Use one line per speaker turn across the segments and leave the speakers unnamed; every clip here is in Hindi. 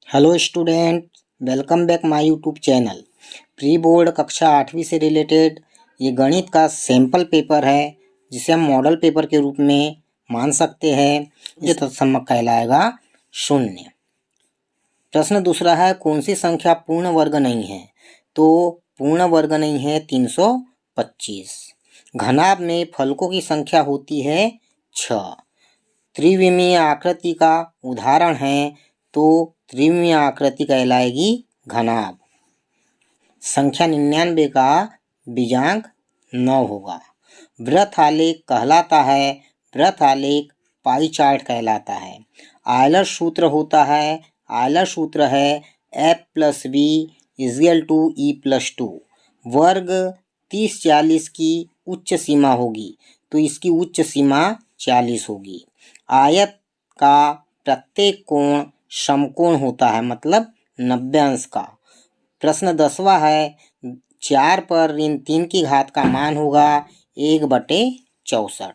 Hello student, welcome back my YouTube channel. Pre board कक्षा 8वीं से रिलेटेड ये गणित का सैंपल पेपर है, जिसे हम मॉडल पेपर के रूप में मान सकते हैं। ये तत्सम कहलाएगा शून्य। प्रश्न दूसरा है, कौन सी संख्या पूर्ण वर्ग नहीं है? तो पूर्ण वर्ग नहीं है 325। घनाभ में फलकों की संख्या होती है 6। त्रिविमीय आकृति का उदाहरण है, तो त्रिविमीय आकृति कहलाएगी घनाभ। संख्या 99 का बीजांक 9 होगा। वृत्त आलेख कहलाता है, वृत्त आलेख पाई चार्ट कहलाता है। आयलर सूत्र होता है, आयलर सूत्र है F+V = E+2। वर्ग 30-40 की उच्च सीमा होगी, तो इसकी उच्च सीमा 40 होगी। आयत का प्रत्येक कोण समकोण होता है, मतलब 90 अंश का। प्रश्न 10वां है, 4 पर ऋण 3 की घात का मान होगा 1/64।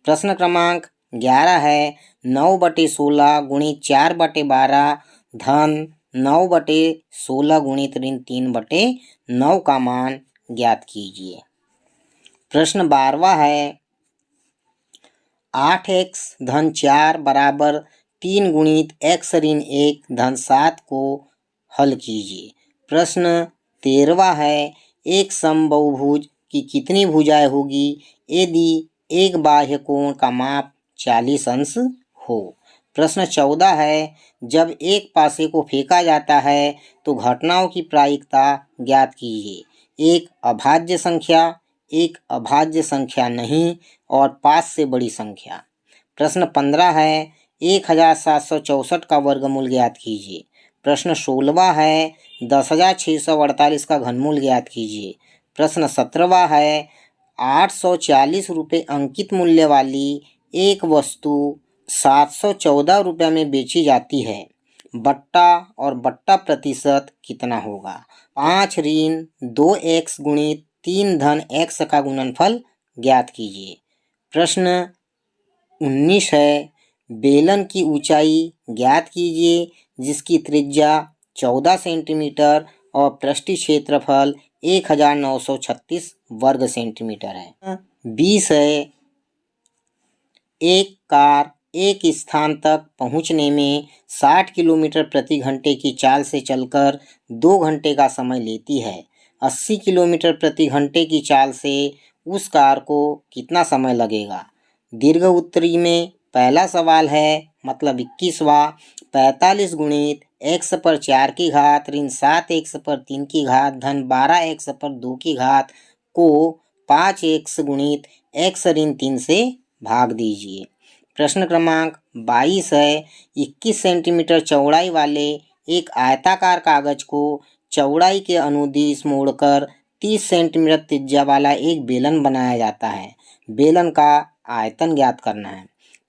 प्रश्न क्रमांक 11 है, 9/16 गुणित 4/12 धन 9/16 गुणित ऋण 3/9 का मान ज्ञात कीजिए। प्रश्न 12वां है, 8x धन 4 बराबर 3 गुणित x ऋण 1 धन 7 को हल कीजिए। प्रश्न 13वां है, एक समबाहुभुज की कितनी भुजाएं होगी यदि एक बाह्य कोण का माप 40 अंश हो? प्रश्न 14 है, जब एक पासे को फेंका जाता है तो घटनाओं की प्रायिकता ज्ञात कीजिए। एक अभाज्य संख्या, एक अभाज्य संख्या नहीं और 5 से बड़ी संख्या। प्रश्न 15 है, 1764 का वर्गमूल ज्ञात कीजिए। प्रश्न 16वां है, 10,648 का घनमूल ज्ञात कीजिए। प्रश्न 17वां है, 840 रुपये अंकित मूल्य वाली एक वस्तु 714 रुपये में बेची जाती है। बट्टा और बट्टा प्रतिशत कितना होगा? 5 ऋण 2x गुणित 3 धन x का गुणनफल ज्ञात कीजिए। प्रश्न 19 है, बेलन की ऊंचाई ज्ञात कीजिए जिसकी त्रिज्या 14 सेंटीमीटर और पृष्ठीय क्षेत्रफल 1936 वर्ग सेंटीमीटर है। 20 है, एक कार एक स्थान तक पहुंचने में 60 किलोमीटर प्रति घंटे की चाल से चलकर 2 घंटे का समय लेती है। 80 किलोमीटर प्रति घंटे की चाल से उस कार को कितना समय लगेगा? दीर्घ उत्तरी में पहला सवाल है, मतलब 21वां, 45 गुणित x पर 4 की घात ऋण 7x पर 3 की घात धन 12x पर 2 की घात को 5x गुणित x ऋण 3 से भाग दीजिए। प्रश्न क्रमांक 22 है, 21 सेंटीमीटर चौड़ाई वाले एक आयताकार कागज को चौड़ाई के अनुदिश मोड़कर 30 सेंटीमीटर त्रिज्या वाला एक बेलन बनाया जाता है। बेलन का आयतन ज्ञात करना है।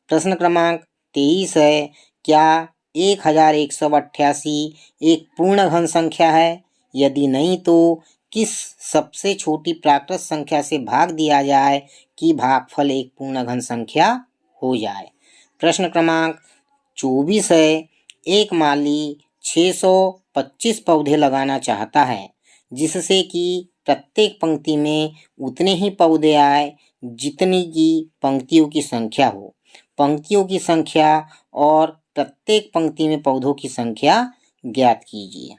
प्रश्न क्रमांक 23 है, क्या 1188 एक पूर्ण घन संख्या है? यदि नहीं तो किस सबसे छोटी प्राकृत संख्या से भाग दिया जाए कि भागफल एक पूर्ण घन संख्या हो जाए? प्रश्न क्रमांक 24 है, एक माली 625 पौधे लगाना चाहता है, जिससे कि प्रत्येक पंक्ति में उतने ही पौधे आए जितनी की पंक्तियों की संख्या हो। पंक्तियों की संख्या और प्रत्येक पंक्ति में पौधों की संख्या ज्ञात कीजिए।